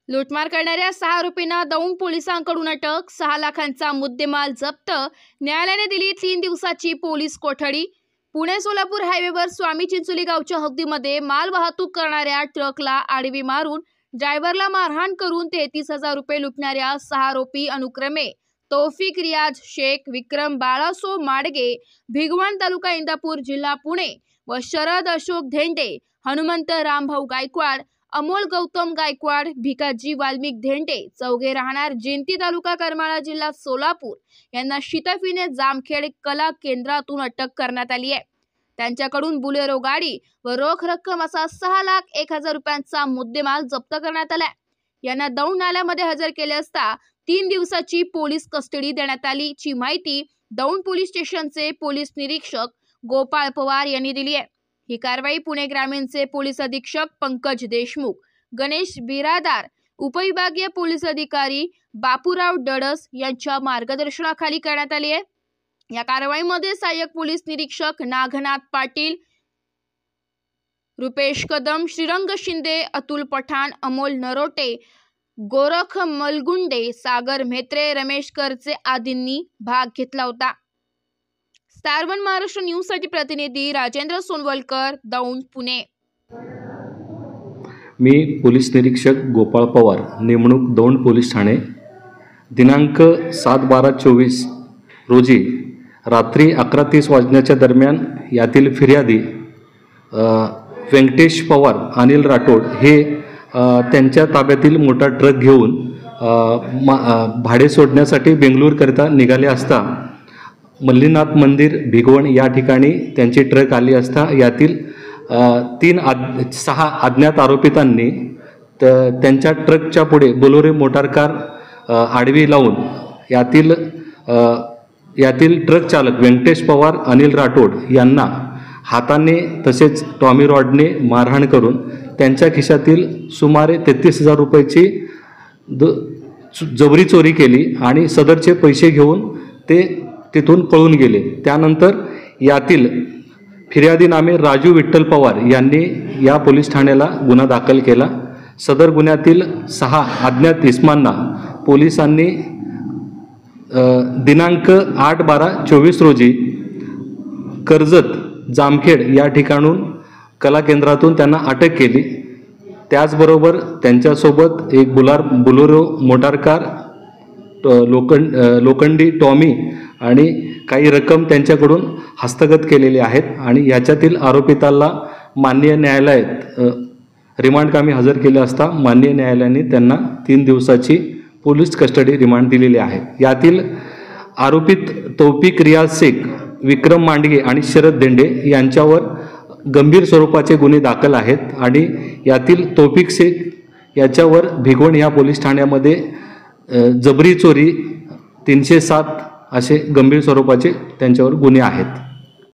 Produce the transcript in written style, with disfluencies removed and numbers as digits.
लूटमार करणाऱ्या 6 आरोपींना दौंड पोलिसांकडून अटक। 6 लाखांचा मुद्देमाल जप्त। न्यायालयाने दिली 3 दिवसाची पोलीस कोठडी। पुणे सोलापूर हायवेवर स्वामी चिंचोली गावच्या हद्दीमध्ये माल वाहतूक करणाऱ्या ट्रकला आडवी मारून ड्रायव्हरला मारहाण करून 33,000 रुपये लुटणाऱ्या 6 आरोपी अनुक्रमे तौफिक रियाज शेख, विक्रम बाळासो माडगे, भिगवण तालुका इंदापूर जिल्हा पुणे व शरद अशोक धेंडे, हनुमंत रामभाऊ गायकवाड, अमोल गौतम गायकवाड, भिकाजी वाल्मिक धेंडे चौघे राहणार जिंती तालुका करमाळा जिल्हा सोलापूर यांना शितफीने जामखेड कला केंद्रातून अटक करण्यात आली आहे। त्यांच्याकडून बुलेरो गाडी व रोख रक्कम असा 6,01,000 रुपयांचा मुद्देमाल जप्त करण्यात आला। यांना दौंड न्यायालयामध्ये हजर केले असता 3 दिवसाची पोलीस कस्टडी देण्यात आली ची माहिती दौंड पोलीस स्टेशनचे पोलीस निरीक्षक गोपाळ पवार यांनी दिली आहे। ही कारवाई पुणे ग्रामीणचे पोलीस अधीक्षक पंकज देशमुख, गणेश बिरादार, उपविभागीय पोलीस अधिकारी बापूराव डडस यांच्या मार्गदर्शनाखाली करण्यात आली आहे। या कारवाईमध्ये सहाय्यक पोलीस निरीक्षक नागनाथ पाटील, रुपेश कदम, श्रीरंग शिंदे, अतुल पठाण, अमोल नरोटे, गोरख मलगुंडे, सागर म्हेत्रे, रमेश करचे आदींनी भाग घेतला होता। स्टार 1 महाराष्ट्र न्यूज साठी प्रतिनिधी राजेंद्र सोनवलकर, दौंड, पुणे। मी पोलीस निरीक्षक गोपाळ पवार, नेमणूक दौंड पोलीस ठाणे। दिनांक 7/12/24 रोजी रात्री 11:30 वाजण्याच्या दरम्यान यातील फिर्यादी व्यंकटेश पवार, अनिल राठोड हे त्यांच्या ताब्यातील मोठा ट्रक घेऊन भाडे सोडण्यासाठी बेंगळूरकरिता निघाले असता मल्लीनाथ मंदिर भिगवण या ठिकाणी त्यांची ट्रक आली असता यातील 6 अज्ञात आरोपितांनी त्यांच्या ट्रकच्या पुढे बोलेरो मोटार कार आडवी लावून यातील ट्रक चालक व्यंकटेश पवार, अनिल राठोड यांना हाताने तसेच टॉमी रॉडने मारहाण करून त्यांच्या खिशातील सुमारे 33,000 रुपयाची जबरी चोरी केली आणि सदरचे पैसे घेऊन ते तिथून पळून गेले। त्यानंतर यातील फिर्यादी नामे राजू विठ्ठल पवार यांनी या पोलीस ठाण्याला गुन्हा दाखल केला। सदर गुन्ह्यातील 6 अज्ञात इसमांना पोलिसांनी दिनांक 8/12/24 रोजी कर्जत जामखेड या ठिकाणून कला केंद्रातून त्यांना अटक केली। त्याचबरोबर त्यांच्यासोबत एक बुलेरो मोटार कार, लोखंडी टॉमी आणि काही रक्कम त्यांच्याकडून हस्तगत केलेली आहेत आणि याच्यातील आरोपिताला माननीय न्यायालयात रिमांडकामी हजर केले असता माननीय न्यायालयाने त्यांना 3 दिवसाची पोलीस कस्टडी रिमांड दिलेली आहे। यातील आरोपित तौफिक रियाज शेख, विक्रम मांडगे आणि शरद धेंडे यांच्यावर गंभीर स्वरूपाचे गुन्हे दाखल आहेत आणि यातील तौफिक शेख याच्यावर भिगवण या पोलीस ठाण्यामध्ये जबरी चोरी 307 असे गंभीर स्वरूपाचे त्यांच्यावर गुन्हे आहेत।